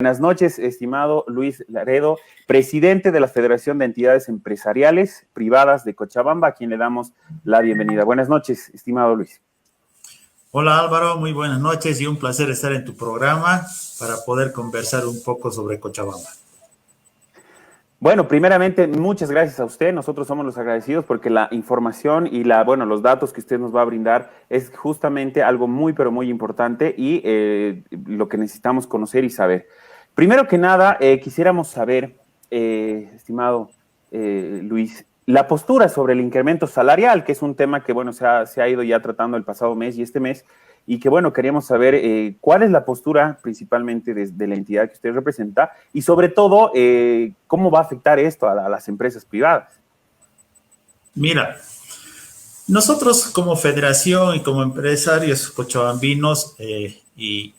Buenas noches, estimado Luis Laredo, presidente de la Federación de Entidades Empresariales Privadas de Cochabamba, a quien le damos la bienvenida. Buenas noches, estimado Luis. Hola Álvaro, muy buenas noches y un placer estar en tu programa para poder conversar un poco sobre Cochabamba. Bueno, primeramente, muchas gracias a usted. Nosotros somos los agradecidos porque la información y los datos que usted nos va a brindar es justamente algo muy, pero muy importante y lo que necesitamos conocer y saber. Primero que nada, quisiéramos saber, estimado Luis, la postura sobre el incremento salarial, que es un tema que, se ha ido ya tratando el pasado mes y este mes, y que, queríamos saber cuál es la postura principalmente de la entidad que usted representa y, sobre todo, cómo va a afectar esto a las empresas privadas. Mira, nosotros como federación y como empresarios cochabambinos, y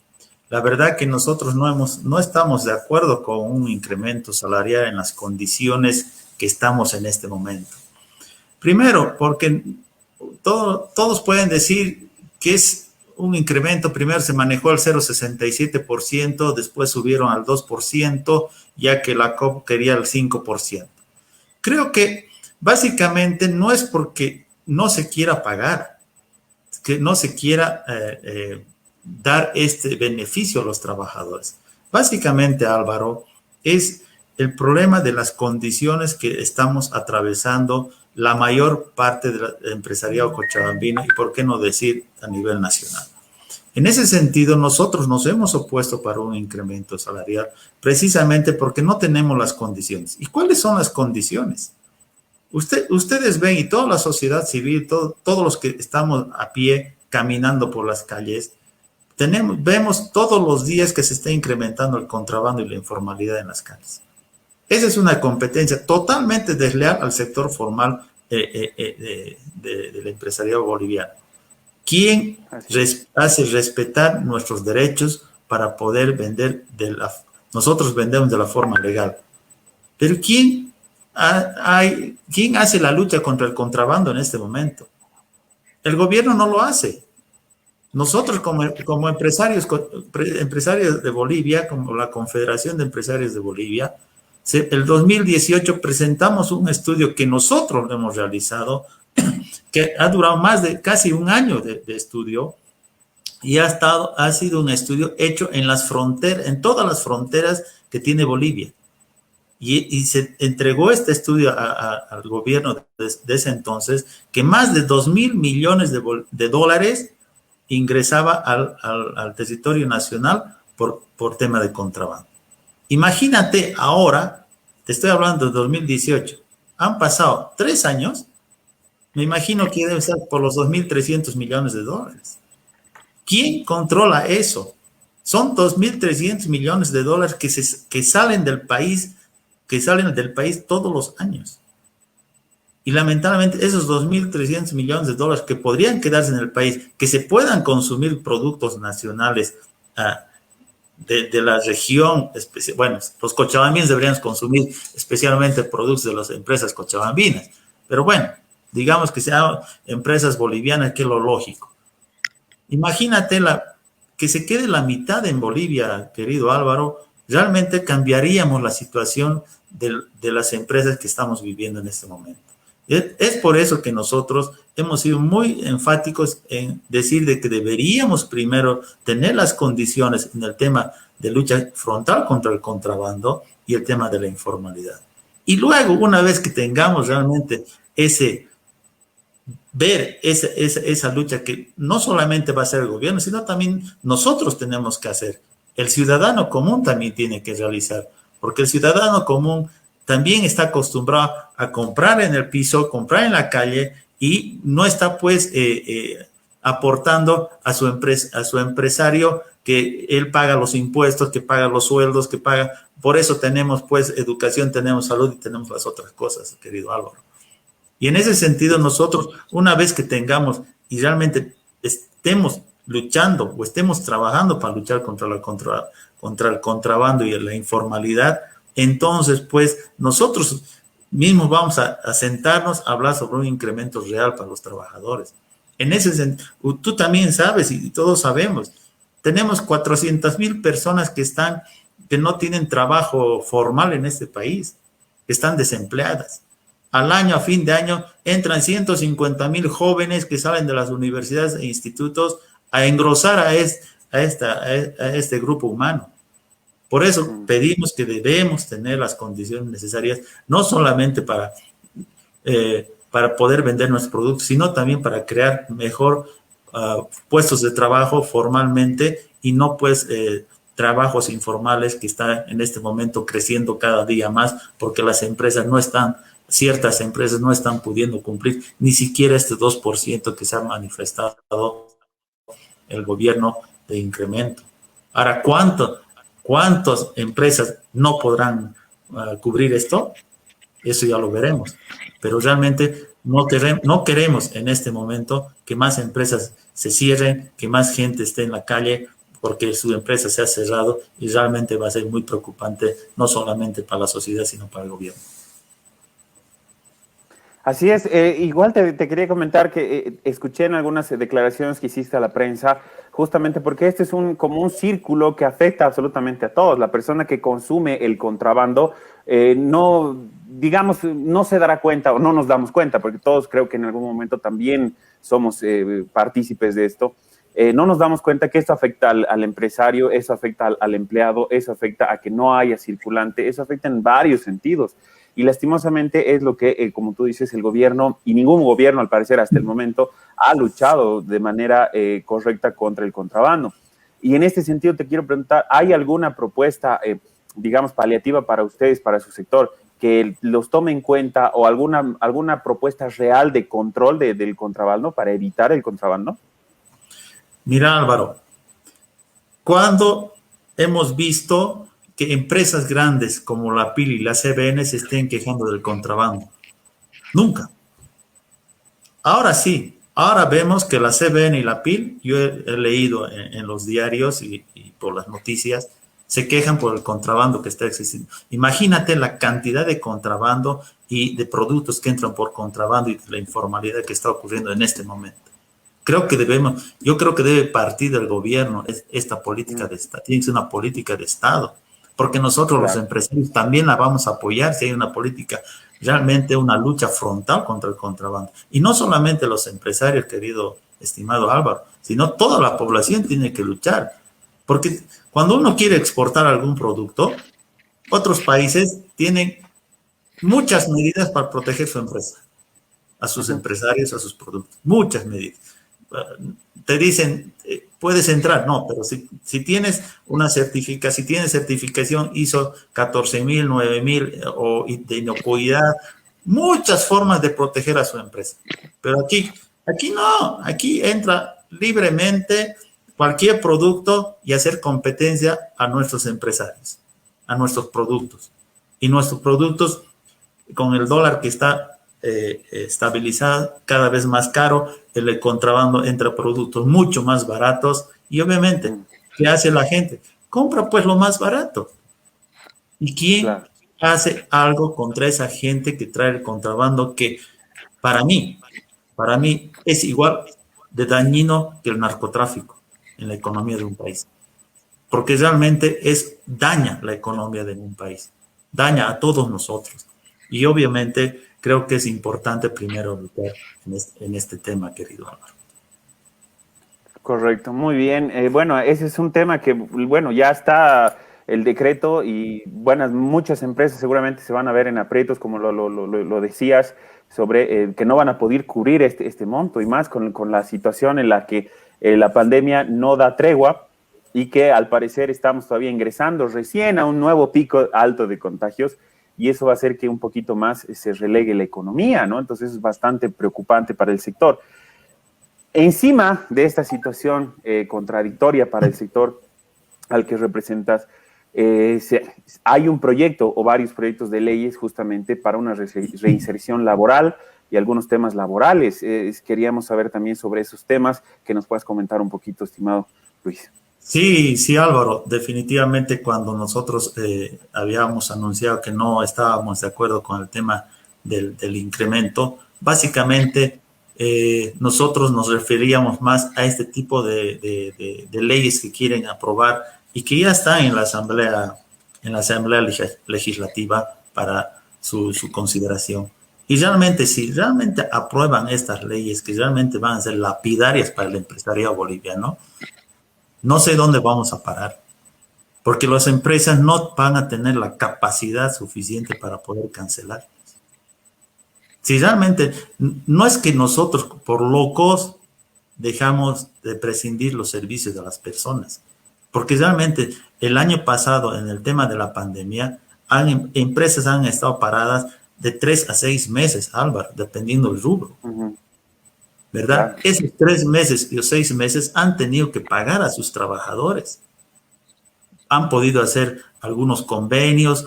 la verdad que nosotros no estamos de acuerdo con un incremento salarial en las condiciones que estamos en este momento. Primero, porque todos pueden decir que es un incremento. Primero se manejó al 0,67%, después subieron al 2%, ya que la COP quería el 5%. Creo que básicamente no es porque no se quiera pagar, que no se quiera dar este beneficio a los trabajadores. Básicamente, Álvaro, es el problema de las condiciones que estamos atravesando la mayor parte del empresariado cochabambino y, por qué no decir, a nivel nacional. En ese sentido, nosotros nos hemos opuesto para un incremento salarial precisamente porque no tenemos las condiciones. ¿Y cuáles son las condiciones? Ustedes ven, y toda la sociedad civil, todos los que estamos a pie caminando por las calles, vemos todos los días que se está incrementando el contrabando y la informalidad en las calles. Esa es una competencia totalmente desleal al sector formal del empresariado boliviano. ¿Quién hace respetar nuestros derechos para poder vender? Nosotros vendemos de la forma legal. Pero ¿quién hace la lucha contra el contrabando en este momento? El gobierno no lo hace. Nosotros como empresarios de Bolivia, como la Confederación de Empresarios de Bolivia, el 2018 presentamos un estudio que nosotros lo hemos realizado, que ha durado más de casi un año de estudio, y ha sido un estudio hecho en todas las fronteras que tiene Bolivia. Y se entregó este estudio al gobierno de ese entonces, que más de 2.000 millones de dólares ingresaba al territorio nacional por tema de contrabando. Imagínate ahora, te estoy hablando de 2018, han pasado 3 años, me imagino que debe ser por los 2.300 millones de dólares. ¿Quién controla eso? Son 2.300 millones de dólares que salen del país todos los años. Y lamentablemente esos 2.300 millones de dólares que podrían quedarse en el país, que se puedan consumir productos nacionales de la región, los cochabambinos deberían consumir especialmente productos de las empresas cochabambinas, pero bueno, digamos que sean empresas bolivianas, que es lo lógico. Imagínate que se quede la mitad en Bolivia, querido Álvaro, realmente cambiaríamos la situación de las empresas que estamos viviendo en este momento. Es por eso que nosotros hemos sido muy enfáticos en decir de que deberíamos primero tener las condiciones en el tema de lucha frontal contra el contrabando y el tema de la informalidad. Y luego, una vez que tengamos realmente esa lucha, que no solamente va a ser el gobierno, sino también nosotros tenemos que hacer. El ciudadano común también tiene que realizar, porque el ciudadano común también está acostumbrado a comprar en el piso, comprar en la calle, y no está aportando a su empresario, que él paga los impuestos, que paga los sueldos, que paga. Por eso tenemos educación, tenemos salud y tenemos las otras cosas, querido Álvaro. Y en ese sentido, nosotros, una vez que tengamos y realmente estemos luchando o estemos trabajando para luchar contra el contrabando y la informalidad, entonces, nosotros mismos vamos a sentarnos a hablar sobre un incremento real para los trabajadores. En ese sentido, tú también sabes, y todos sabemos, tenemos 400,000 personas que están que no tienen trabajo formal en este país, que están desempleadas. Al año, a fin de año, entran 150,000 jóvenes que salen de las universidades e institutos a engrosar a este grupo humano. Por eso pedimos que debemos tener las condiciones necesarias, no solamente para poder vender nuestros productos, sino también para crear mejor puestos de trabajo formalmente y no pues trabajos informales que están en este momento creciendo cada día más porque las empresas no están, ciertas empresas no están pudiendo cumplir ni siquiera este 2% que se ha manifestado el gobierno de incremento. Ahora, ¿cuántas empresas no podrán cubrir esto? Eso ya lo veremos. Pero realmente no queremos en este momento que más empresas se cierren, que más gente esté en la calle porque su empresa se ha cerrado y realmente va a ser muy preocupante, no solamente para la sociedad, sino para el gobierno. Así es, igual te quería comentar que escuché en algunas declaraciones que hiciste a la prensa, justamente porque este es como un círculo que afecta absolutamente a todos. La persona que consume el contrabando no, digamos, no se dará cuenta o no nos damos cuenta, porque todos creo que en algún momento también somos partícipes de esto. No nos damos cuenta que esto afecta al empresario, eso afecta al empleado, eso afecta a que no haya circulante, eso afecta en varios sentidos. Y lastimosamente es lo que, como tú dices, el gobierno, y ningún gobierno al parecer hasta el momento, ha luchado de manera correcta contra el contrabando. Y en este sentido te quiero preguntar, ¿hay alguna propuesta, digamos, paliativa para ustedes, para su sector, que los tome en cuenta o alguna propuesta real de control del contrabando para evitar el contrabando? Mira, Álvaro, ¿cuándo hemos visto que empresas grandes como la PIL y la CBN se estén quejando del contrabando? Nunca. Ahora sí, ahora vemos que la CBN y la PIL, yo he leído en los diarios y por las noticias, se quejan por el contrabando que está existiendo. Imagínate la cantidad de contrabando y de productos que entran por contrabando y la informalidad que está ocurriendo en este momento. Yo creo que debe partir del gobierno esta política de Estado, tiene que ser una política de Estado, porque nosotros los empresarios también la vamos a apoyar si hay una política, realmente una lucha frontal contra el contrabando. Y no solamente los empresarios, querido estimado Álvaro, sino toda la población tiene que luchar, porque cuando uno quiere exportar algún producto, otros países tienen muchas medidas para proteger su empresa, a sus empresarios, a sus productos, muchas medidas. Te dicen, puedes entrar, no, pero si tienes una certificación, si tienes certificación ISO 14,000, 9,000 o de inocuidad, muchas formas de proteger a su empresa. Pero aquí no, aquí entra libremente cualquier producto y hacer competencia a nuestros empresarios, a nuestros productos. Y nuestros productos, con el dólar que está estabilizado, cada vez más caro, el contrabando entra productos mucho más baratos y obviamente, ¿qué hace la gente? Compra pues lo más barato. ¿Y quién hace algo contra esa gente que trae el contrabando que para mí es igual de dañino que el narcotráfico en la economía de un país? Porque realmente daña la economía de un país, daña a todos nosotros. Y obviamente creo que es importante primero luchar en este tema, querido Álvaro. Correcto, muy bien. Bueno, ese es un tema que, bueno, ya está el decreto y muchas empresas seguramente se van a ver en aprietos, como lo decías, sobre que no van a poder cubrir este monto y más con la situación en la que la pandemia no da tregua y que al parecer estamos todavía ingresando recién a un nuevo pico alto de contagios. Y eso va a hacer que un poquito más se relegue la economía, ¿no? Entonces es bastante preocupante para el sector. Encima de esta situación contradictoria para el sector al que representas, hay un proyecto o varios proyectos de leyes justamente para una reinserción laboral y algunos temas laborales. Queríamos saber también sobre esos temas, que nos puedas comentar un poquito, estimado Luis. Sí, Álvaro, definitivamente cuando nosotros habíamos anunciado que no estábamos de acuerdo con el tema del incremento, básicamente nosotros nos referíamos más a este tipo de leyes que quieren aprobar y que ya están en la Asamblea en la Asamblea Legislativa para su consideración. Y realmente, si realmente aprueban estas leyes que realmente van a ser lapidarias para el empresariado boliviano, no sé dónde vamos a parar, porque las empresas no van a tener la capacidad suficiente para poder cancelar. Si realmente, no es que nosotros por locos dejamos de prescindir los servicios de las personas, porque realmente el año pasado en el tema de la pandemia, empresas han estado paradas de 3 a 6 meses, Álvaro, dependiendo del rubro. ¿Verdad? Claro. Esos 3 meses y 6 meses han tenido que pagar a sus trabajadores. Han podido hacer algunos convenios,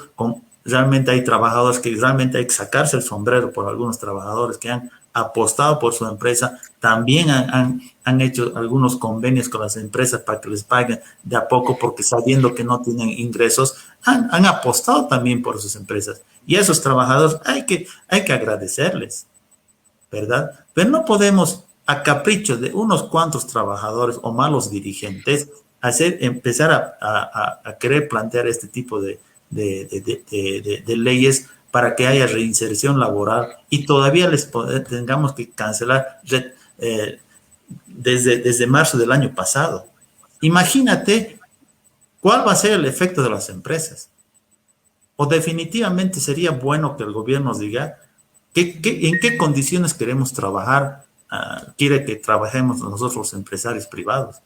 realmente hay trabajadores que realmente hay que sacarse el sombrero por algunos trabajadores que han apostado por su empresa, también han hecho algunos convenios con las empresas para que les paguen de a poco, porque sabiendo que no tienen ingresos, han apostado también por sus empresas. Y a esos trabajadores hay que agradecerles, ¿verdad? Pero no podemos, a capricho de unos cuantos trabajadores o malos dirigentes, empezar a querer plantear este tipo de leyes para que haya reinserción laboral y todavía tengamos que cancelar desde marzo del año pasado. Imagínate cuál va a ser el efecto de las empresas. O definitivamente sería bueno que el gobierno nos diga en qué condiciones queremos trabajar, quiere que trabajemos nosotros los empresarios privados,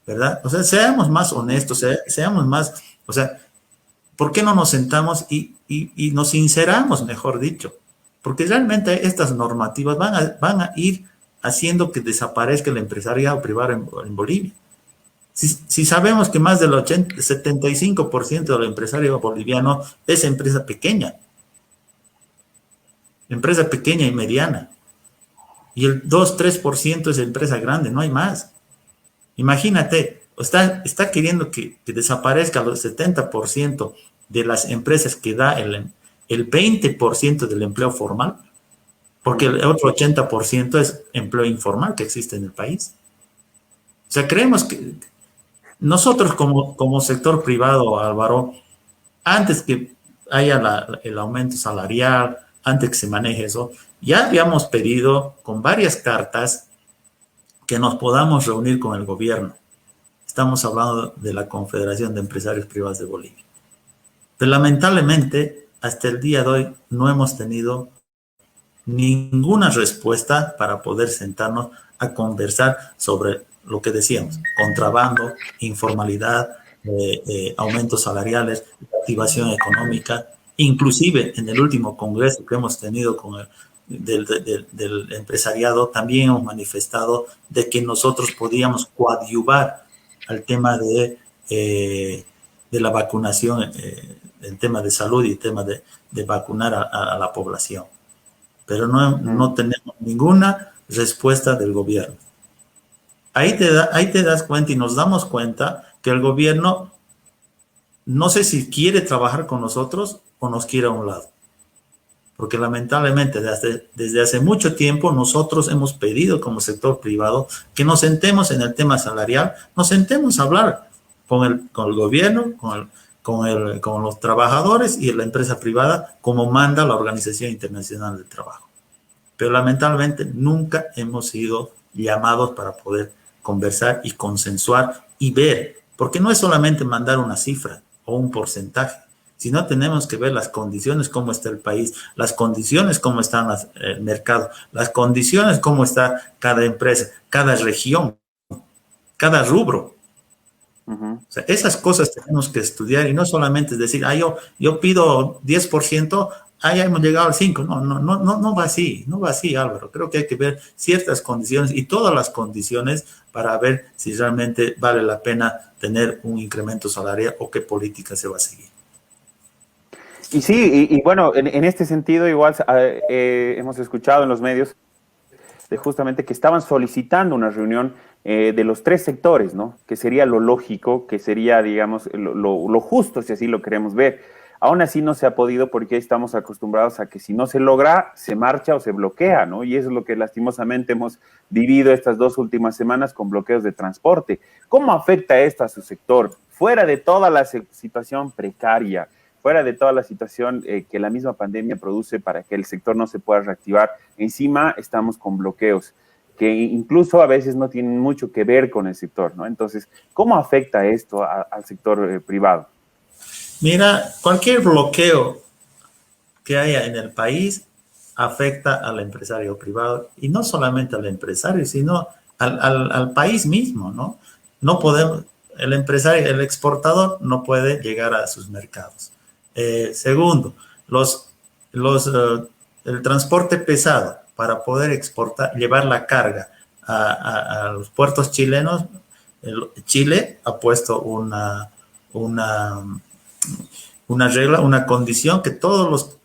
¿verdad? O sea, seamos más honestos, seamos más, o sea, ¿por qué no nos sentamos y nos sinceramos, mejor dicho? Porque realmente estas normativas van a ir haciendo que desaparezca el empresariado privado en Bolivia. Si sabemos que más del 75% del empresario boliviano es empresa pequeña y mediana, y el 2-3% es empresa grande, no hay más. Imagínate, está queriendo que desaparezca el 70% de las empresas que da el 20% del empleo formal, porque el otro 80% es empleo informal que existe en el país. O sea, creemos que nosotros como sector privado, Álvaro, antes que haya el aumento salarial, antes que se maneje eso, ya habíamos pedido con varias cartas que nos podamos reunir con el gobierno. Estamos hablando de la Confederación de Empresarios Privados de Bolivia. Pero lamentablemente, hasta el día de hoy no hemos tenido ninguna respuesta para poder sentarnos a conversar sobre lo que decíamos: contrabando, informalidad, aumentos salariales, activación económica. Inclusive en el último congreso que hemos tenido con del empresariado, también hemos manifestado de que nosotros podíamos coadyuvar al tema de la vacunación, el tema de salud y el tema de vacunar a la población. Pero no tenemos ninguna respuesta del gobierno. Ahí te das cuenta y nos damos cuenta que el gobierno no sé si quiere trabajar con nosotros o nos quiere a un lado. Porque lamentablemente desde hace mucho tiempo nosotros hemos pedido como sector privado que nos sentemos en el tema salarial, nos sentemos a hablar con el gobierno, con los trabajadores y la empresa privada, como manda la Organización Internacional del Trabajo. Pero lamentablemente nunca hemos sido llamados para poder conversar y consensuar y ver, porque no es solamente mandar una cifra o un porcentaje, sino tenemos que ver las condiciones, cómo está el país, las condiciones, cómo están el mercado, las condiciones, cómo está cada empresa, cada región, cada rubro. O sea, esas cosas tenemos que estudiar y no solamente decir, yo pido 10%, ya hemos llegado al 5%. No va así, Álvaro. Creo que hay que ver ciertas condiciones y todas las condiciones para ver si realmente vale la pena tener un incremento salarial o qué política se va a seguir. Y sí, y bueno, en este sentido igual hemos escuchado en los medios de justamente que estaban solicitando una reunión de los 3 sectores, ¿no? Que sería lo lógico, que sería, digamos, lo justo, si así lo queremos ver. Aún así no se ha podido porque estamos acostumbrados a que si no se logra, se marcha o se bloquea, ¿no? Y eso es lo que lastimosamente hemos vivido estas 2 últimas semanas con bloqueos de transporte. ¿Cómo afecta esto a su sector? Fuera de toda la situación precaria, fuera de toda la situación que la misma pandemia produce para que el sector no se pueda reactivar, encima estamos con bloqueos que incluso a veces no tienen mucho que ver con el sector, ¿no? Entonces, ¿cómo afecta esto al sector privado? Mira, cualquier bloqueo que haya en el país afecta al empresario privado y no solamente al empresario, sino al país mismo, ¿no? No podemos, el empresario, el exportador no puede llegar a sus mercados. Segundo, los, el transporte pesado para poder exportar, llevar la carga a los puertos chilenos, Chile ha puesto una, una regla, una condición que todos los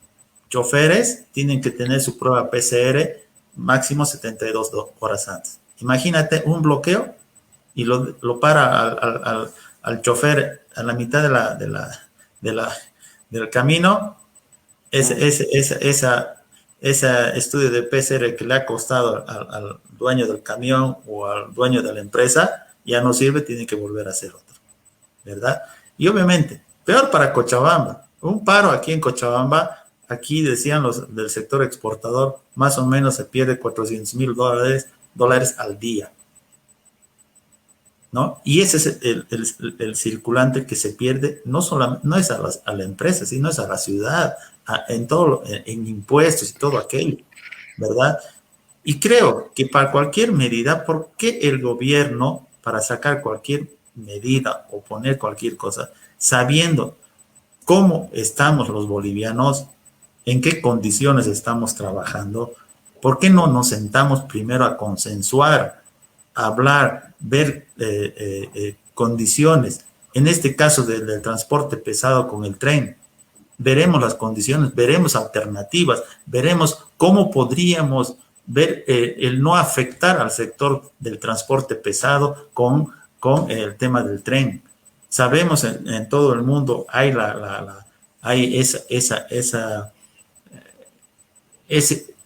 choferes tienen que tener su prueba PCR máximo 72 horas antes. Imagínate un bloqueo y lo para al chofer a la mitad del camino. Ese estudio de PCR que le ha costado al dueño del camión o al dueño de la empresa ya no sirve, tiene que volver a hacer otro, ¿verdad? Y obviamente, peor para Cochabamba. Un paro aquí en Cochabamba, aquí decían los del sector exportador, más o menos se pierde $400,000 al día, ¿no? Y ese es el circulante que se pierde, no es a la empresa, sino es a la ciudad, en todo, en impuestos y todo aquello, ¿verdad? Y creo que para cualquier medida, ¿por qué el gobierno, para sacar cualquier medida o poner cualquier cosa, sabiendo cómo estamos los bolivianos, en qué condiciones estamos trabajando, por qué no nos sentamos primero a consensuar, a hablar, ver condiciones? En este caso del transporte pesado con el tren, veremos las condiciones, veremos alternativas, veremos cómo podríamos ver el no afectar al sector del transporte pesado con el tema del tren. Sabemos en todo el mundo hay hay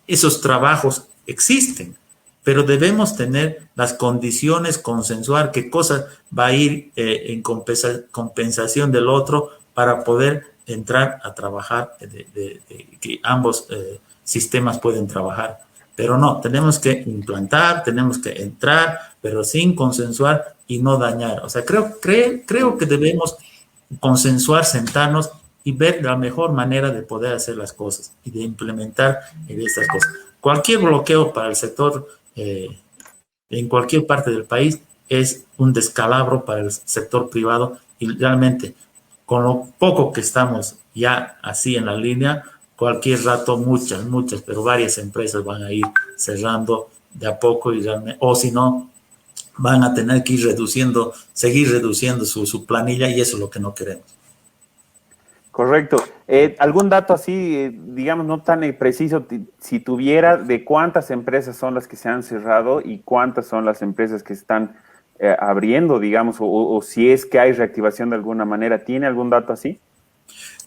esos trabajos existen, pero debemos tener las condiciones, consensuar qué cosa va a ir en compensación del otro para poder entrar a trabajar, que ambos sistemas pueden trabajar. Pero no, tenemos que implantar, tenemos que entrar, pero sin consensuar y no dañar. O sea, creo que debemos consensuar, sentarnos y ver la mejor manera de poder hacer las cosas y de implementar estas cosas. Cualquier bloqueo para el sector en cualquier parte del país es un descalabro para el sector privado y realmente con lo poco que estamos ya así en la línea, cualquier rato muchas, pero varias empresas van a ir cerrando de a poco y realmente, o si no, van a tener que ir reduciendo, seguir reduciendo su planilla y eso es lo que no queremos. Correcto. ¿Algún dato así, digamos, no tan preciso, si tuviera, de cuántas empresas son las que se han cerrado y cuántas son las empresas que están abriendo, digamos, o si es que hay reactivación de alguna manera? ¿Tiene algún dato así?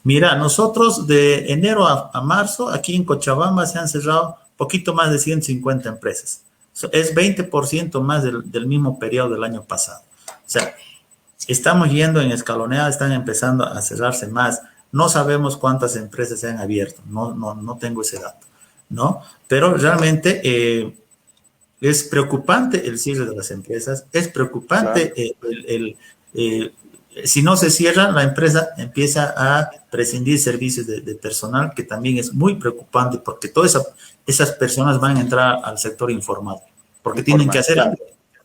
Mira, nosotros de enero a marzo, aquí en Cochabamba se han cerrado poquito más de 150 empresas. Es 20% más del mismo periodo del año pasado. O sea, estamos yendo en escalonada, están empezando a cerrarse más. No sabemos cuántas empresas se han abierto, no tengo ese dato, ¿no? Pero realmente es preocupante el cierre de las empresas, es preocupante si no se cierra, la empresa empieza a prescindir servicios de personal, que también es muy preocupante porque todas esas personas van a entrar al sector informal, porque tienen que hacer algo,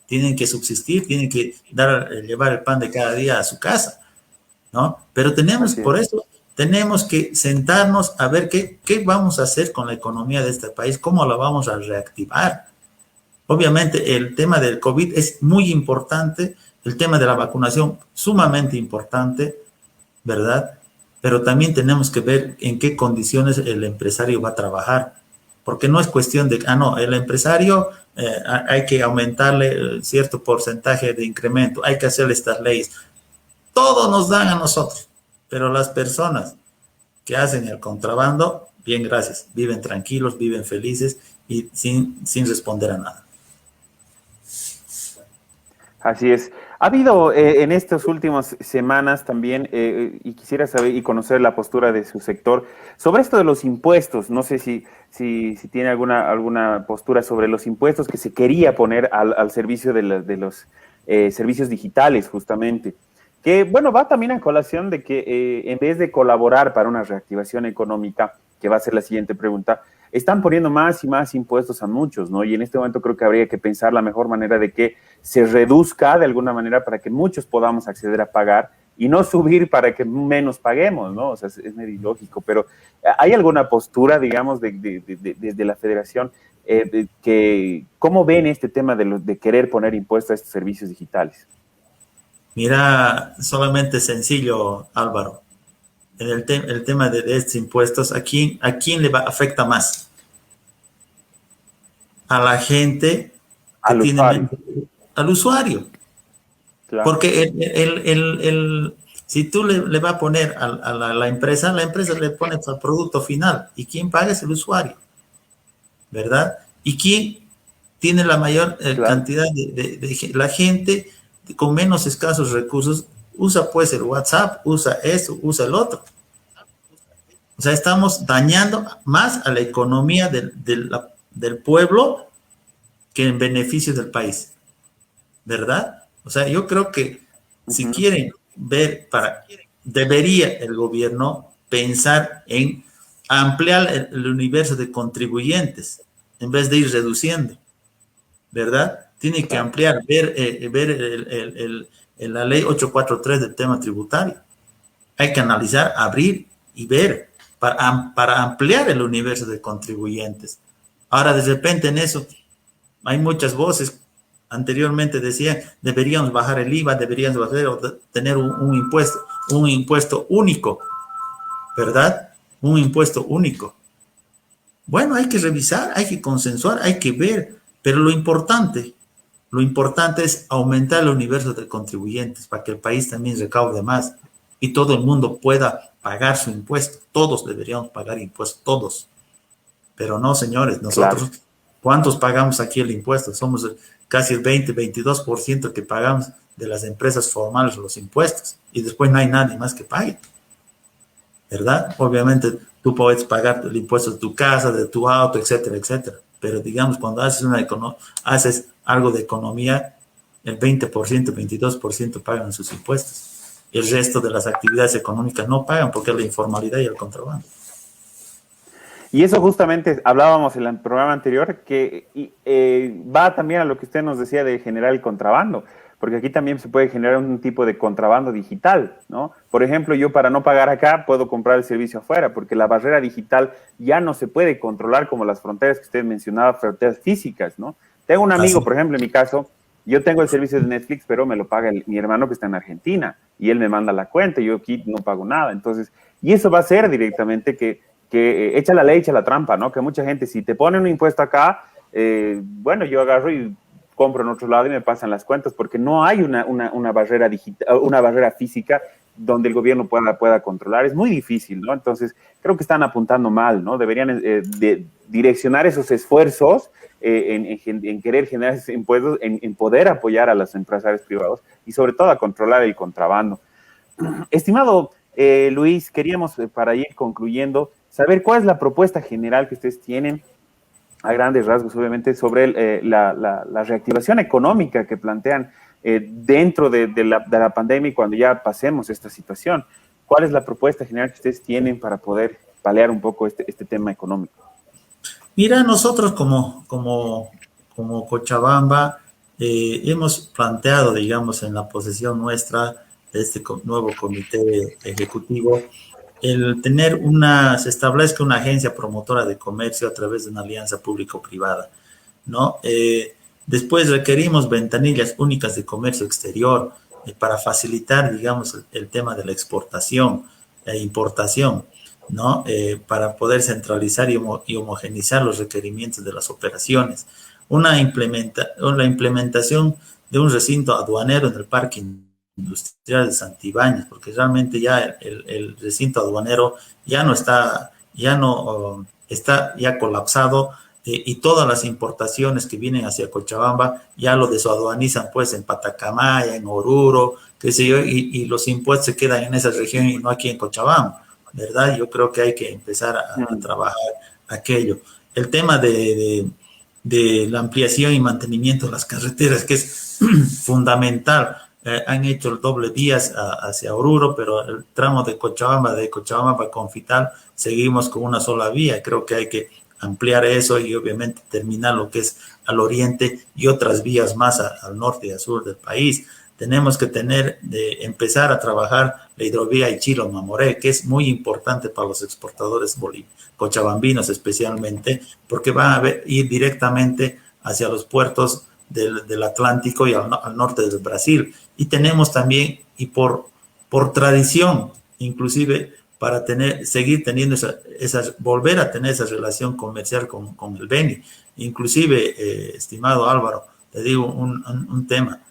tienen que subsistir, tienen que llevar el pan de cada día a su casa, ¿no? Pero por eso tenemos que sentarnos a ver qué vamos a hacer con la economía de este país, cómo la vamos a reactivar. Obviamente el tema del COVID es muy importante, el tema de la vacunación sumamente importante, ¿verdad? Pero también tenemos que ver en qué condiciones el empresario va a trabajar, porque no es cuestión de, no, el empresario hay que aumentarle cierto porcentaje de incremento, hay que hacerle estas leyes. Todo nos dan a nosotros, pero las personas que hacen el contrabando, bien, gracias. Viven tranquilos, viven felices y sin responder a nada. Así es. Ha habido en estas últimas semanas también, y quisiera saber y conocer la postura de su sector sobre esto de los impuestos. No sé si tiene alguna postura sobre los impuestos que se quería poner al servicio de los servicios digitales, justamente. Que, bueno, va también a colación de que en vez de colaborar para una reactivación económica, que va a ser la siguiente pregunta, están poniendo más y más impuestos a muchos, ¿no? Y en este momento creo que habría que pensar la mejor manera de que se reduzca de alguna manera para que muchos podamos acceder a pagar y no subir para que menos paguemos, ¿no? O sea, es medio ilógico, pero ¿hay alguna postura, digamos, desde la federación cómo ven este tema de querer poner impuestos a estos servicios digitales? Mira, solamente sencillo, Álvaro. El tema de estos impuestos, ¿a quién le afecta más? A la gente que Al tiene usuario, menos, al usuario. claro. Porque si tú le vas a poner a la empresa le pone al producto final. ¿Y quién paga? Es el usuario, ¿verdad? ¿Y quién tiene la mayor Claro. cantidad la gente con menos escasos recursos usa pues el WhatsApp, usa eso, usa el otro. O sea, estamos dañando más a la economía del pueblo que en beneficio del país, ¿verdad? O sea, yo creo que si Ujú. quieren debería el gobierno pensar en ampliar el universo de contribuyentes en vez de ir reduciendo, ¿verdad? Tiene que Claro. ampliar, ver la ley 843 del tema tributario. Hay que analizar, abrir y ver para ampliar el universo de contribuyentes. Ahora, de repente en eso hay muchas voces. Anteriormente decían, deberíamos bajar el IVA, deberíamos tener un impuesto único, ¿verdad? Un impuesto único. Bueno, hay que revisar, hay que consensuar, hay que ver, pero lo importante es aumentar el universo de contribuyentes para que el país también recaude más y todo el mundo pueda pagar su impuesto. Todos deberíamos pagar impuestos, todos. Pero no, señores, Claro. nosotros, ¿cuántos pagamos aquí el impuesto? Somos casi el 20-22% que pagamos de las empresas formales los impuestos y después no hay nadie más que pague, ¿verdad? Obviamente tú puedes pagar el impuesto de tu casa, de tu auto, etcétera, etcétera. Pero digamos, cuando haces algo de economía, el 20%, 22% pagan sus impuestos. El resto de las actividades económicas no pagan porque es la informalidad y el contrabando. Y eso justamente hablábamos en el programa anterior, que va también a lo que usted nos decía de generar el contrabando, porque aquí también se puede generar un tipo de contrabando digital, ¿no? Por ejemplo, yo para no pagar acá puedo comprar el servicio afuera, porque la barrera digital ya no se puede controlar como las fronteras que usted mencionaba, fronteras físicas, ¿no? Tengo un amigo, Así. por ejemplo, en mi caso, yo tengo el servicio de Netflix, pero me lo paga mi hermano que está en Argentina, y él me manda la cuenta, y yo aquí no pago nada. Entonces, y eso va a ser directamente que echa la ley, echa la trampa, ¿no? Que mucha gente, si te ponen un impuesto acá, bueno, yo agarro y compro en otro lado y me pasan las cuentas, porque no hay una barrera digital, una barrera física donde el gobierno pueda controlar. Es muy difícil, ¿no? Entonces, creo que están apuntando mal, ¿no? Deberían direccionar esos esfuerzos en querer generar esos impuestos, en poder apoyar a los empresarios privados y sobre todo a controlar el contrabando. Estimado Luis, queríamos, para ir concluyendo, saber cuál es la propuesta general que ustedes tienen, a grandes rasgos, obviamente, sobre la reactivación económica que plantean dentro de la pandemia y cuando ya pasemos esta situación. ¿Cuál es la propuesta general que ustedes tienen para poder paliar un poco este tema económico? Mira, nosotros como Cochabamba hemos planteado, digamos, en la posesión nuestra de este nuevo comité ejecutivo, se establezca una agencia promotora de comercio a través de una alianza público-privada, ¿no? Después requerimos ventanillas únicas de comercio exterior para facilitar, digamos, el tema de la exportación e importación, ¿no? Para poder centralizar y homogenizar los requerimientos de las operaciones. Una implementación de un recinto aduanero en el parque industrial de Santibáñez, porque realmente ya el recinto aduanero ya no está, ya no está ya colapsado, y todas las importaciones que vienen hacia Cochabamba ya lo desaduanizan pues en Patacamaya, en Oruro, qué sé yo, y los impuestos se quedan en esa región y no aquí en Cochabamba, ¿verdad? Yo creo que hay que empezar a trabajar aquello. El tema de la ampliación y mantenimiento de las carreteras, que es fundamental. Han hecho el doble vías hacia Oruro, pero el tramo de Cochabamba para Confital, seguimos con una sola vía. Creo que hay que ampliar eso y obviamente terminar lo que es al oriente y otras vías más al norte y al sur del país. Tenemos que empezar a trabajar la hidrovía Ichilo-Mamoré, que es muy importante para los exportadores cochabambinos especialmente, porque van a ir directamente hacia los puertos del Atlántico y al norte del Brasil. Y tenemos también, y por tradición, inclusive para seguir teniendo volver a tener esa relación comercial con el Beni. Inclusive, estimado Álvaro, te digo un tema.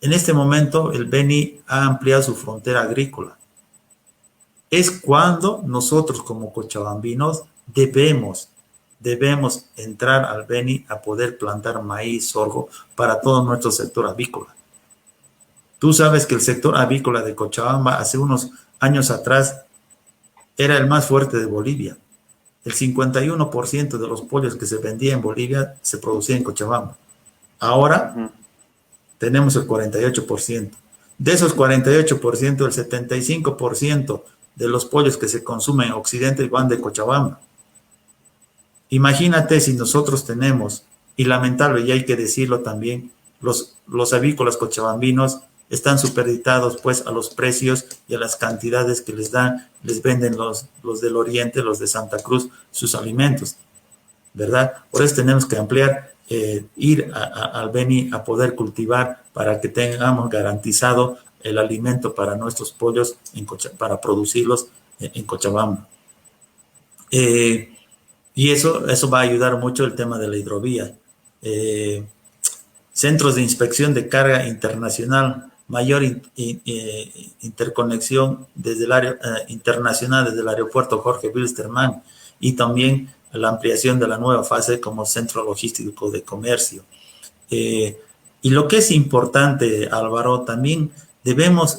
En este momento, el Beni ha ampliado su frontera agrícola. Es cuando nosotros como cochabambinos debemos entrar al Beni a poder plantar maíz, sorgo para todo nuestro sector avícola. Tú sabes que el sector avícola de Cochabamba hace unos años atrás era el más fuerte de Bolivia. El 51% de los pollos que se vendía en Bolivia se producía en Cochabamba. Ahora tenemos el 48%. De esos 48%, el 75% de los pollos que se consumen en Occidente van de Cochabamba. Imagínate si nosotros tenemos, y lamentable, y hay que decirlo también, los avícolas cochabambinos están supeditados pues a los precios y a las cantidades que les venden los del Oriente, los de Santa Cruz, sus alimentos, ¿verdad? Por eso tenemos que ampliar, ir al Beni a poder cultivar para que tengamos garantizado el alimento para nuestros pollos, para producirlos en Cochabamba. Y eso va a ayudar mucho el tema de la hidrovía. Centros de inspección de carga internacional, mayor interconexión desde el área internacional, desde el aeropuerto Jorge Wilstermann, y también la ampliación de la nueva fase como centro logístico de comercio. Y lo que es importante, Álvaro, también debemos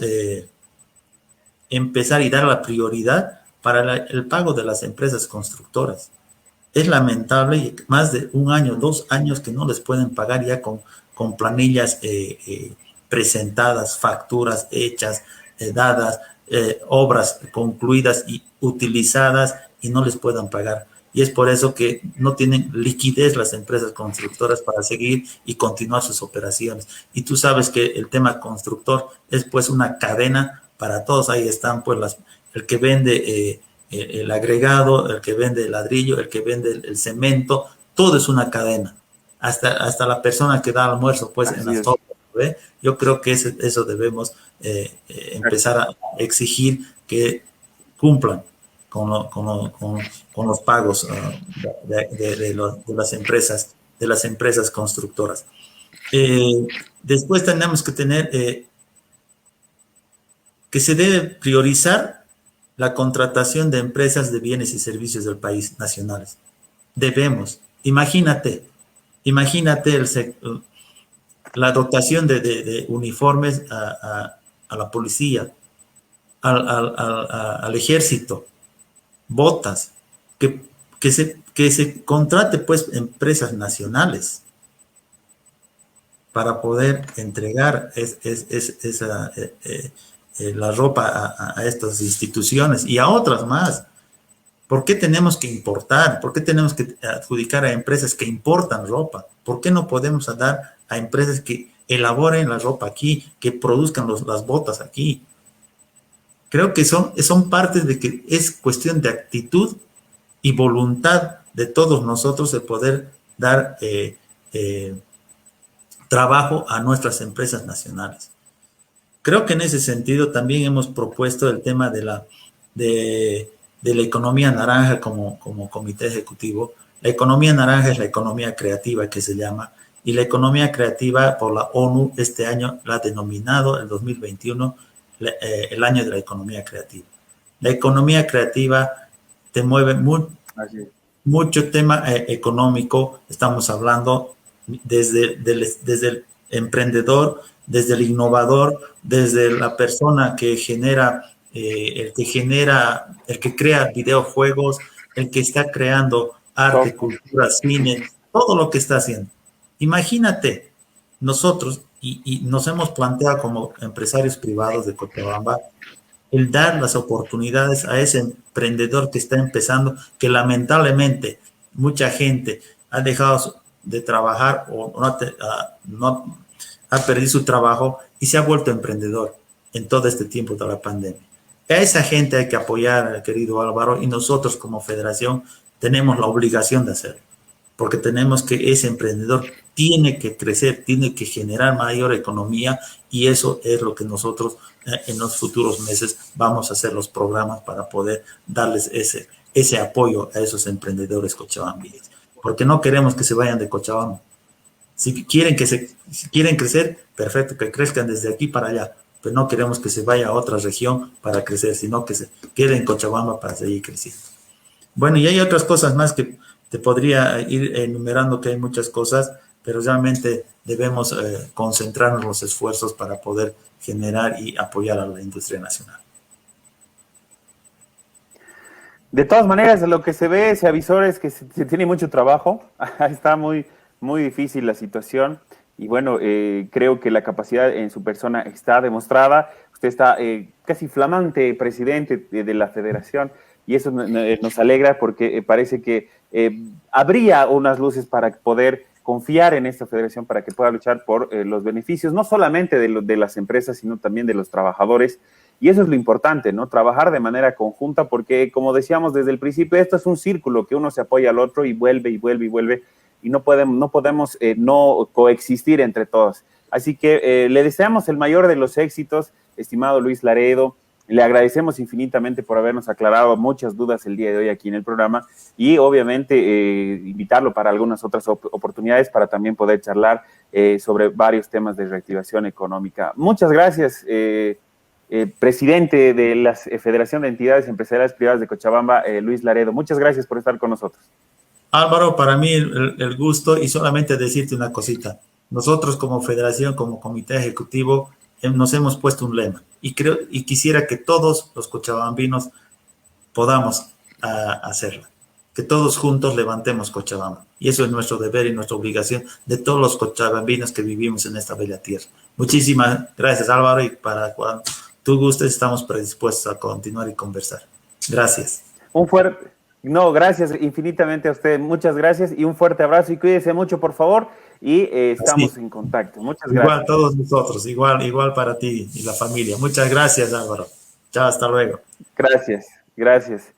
empezar y dar la prioridad para el pago de las empresas constructoras. Es lamentable, y más de 1 año, 2 años que no les pueden pagar ya con planillas presentadas, facturas hechas, dadas, obras concluidas y utilizadas, y no les puedan pagar. Y es por eso que no tienen liquidez las empresas constructoras para seguir y continuar sus operaciones. Y tú sabes que el tema constructor es pues una cadena para todos. Ahí están pues el que vende el agregado, el que vende el ladrillo, el que vende el cemento, todo es una cadena. Hasta la persona que da almuerzo pues en las obras, ¿ve? Yo creo que eso debemos empezar a exigir que cumplan con los pagos de las empresas constructoras. Después tenemos que tener que se debe priorizar la contratación de empresas de bienes y servicios del país nacionales. Debemos. Imagínate la dotación de uniformes a la policía, al ejército, botas, que se contrate pues empresas nacionales para poder entregar la ropa a estas instituciones y a otras más. ¿Por qué tenemos que importar? ¿Por qué tenemos que adjudicar a empresas que importan ropa? ¿Por qué no podemos dar a empresas que elaboren la ropa aquí, que produzcan las botas aquí? Creo que son partes de que es cuestión de actitud y voluntad de todos nosotros de poder dar trabajo a nuestras empresas nacionales. Creo que en ese sentido también hemos propuesto el tema de la economía naranja como comité ejecutivo. La economía naranja es la economía creativa que se llama, Y la economía creativa por la ONU este año la ha denominado el 2021 el año de la economía creativa. La economía creativa te mueve mucho tema económico. Estamos hablando desde el emprendedor, desde el innovador, desde la persona que genera, el que crea videojuegos, el que está creando arte, cultura, cine, todo lo que está haciendo. Imagínate, nosotros, y nos hemos planteado como empresarios privados de Cochabamba, el dar las oportunidades a ese emprendedor que está empezando, que lamentablemente mucha gente ha dejado de trabajar o no ha perdido su trabajo y se ha vuelto emprendedor en todo este tiempo de la pandemia. A esa gente hay que apoyar, querido Álvaro, y nosotros como federación tenemos la obligación de hacerlo, porque tenemos que ese emprendedor tiene que crecer, tiene que generar mayor economía y eso es lo que nosotros en los futuros meses vamos a hacer los programas para poder darles ese apoyo a esos emprendedores cochabambinos, porque no queremos que se vayan de Cochabamba. Si quieren crecer, perfecto, que crezcan desde aquí para allá, pero no queremos que se vaya a otra región para crecer, sino que se quede en Cochabamba para seguir creciendo. Bueno, y hay otras cosas más que te podría ir enumerando, que hay muchas cosas, pero realmente debemos concentrarnos los esfuerzos para poder generar y apoyar a la industria nacional. De todas maneras, lo que se ve, ese avisor, es que se tiene mucho trabajo. Está muy, muy difícil la situación. Y bueno, creo que la capacidad en su persona está demostrada. Usted está casi flamante presidente de la federación y eso nos alegra porque parece que habría unas luces para poder confiar en esta federación para que pueda luchar por los beneficios, no solamente de las empresas, sino también de los trabajadores. Y eso es lo importante, ¿no? Trabajar de manera conjunta porque, como decíamos desde el principio, esto es un círculo que uno se apoya al otro y vuelve y vuelve y vuelve y no podemos no coexistir entre todos. Así que le deseamos el mayor de los éxitos, estimado Luis Laredo. Le agradecemos infinitamente por habernos aclarado muchas dudas el día de hoy aquí en el programa y obviamente invitarlo para algunas otras oportunidades para también poder charlar sobre varios temas de reactivación económica. Muchas gracias, presidente de la Federación de Entidades Empresariales Privadas de Cochabamba, Luis Laredo. Muchas gracias por estar con nosotros. Álvaro, para mí el gusto, y solamente decirte una cosita. Nosotros como federación, como comité ejecutivo, nos hemos puesto un lema y quisiera que todos los cochabambinos podamos hacerlo, que todos juntos levantemos Cochabamba. Y eso es nuestro deber y nuestra obligación de todos los cochabambinos que vivimos en esta bella tierra. Muchísimas gracias, Álvaro, y para cuando tú gustes estamos predispuestos a continuar y conversar. Gracias. No, gracias infinitamente a usted. Muchas gracias y un fuerte abrazo y cuídese mucho, por favor. Y estamos en contacto. Muchas gracias. Igual todos nosotros, igual para ti y la familia. Muchas gracias, Álvaro. Chao, hasta luego. Gracias.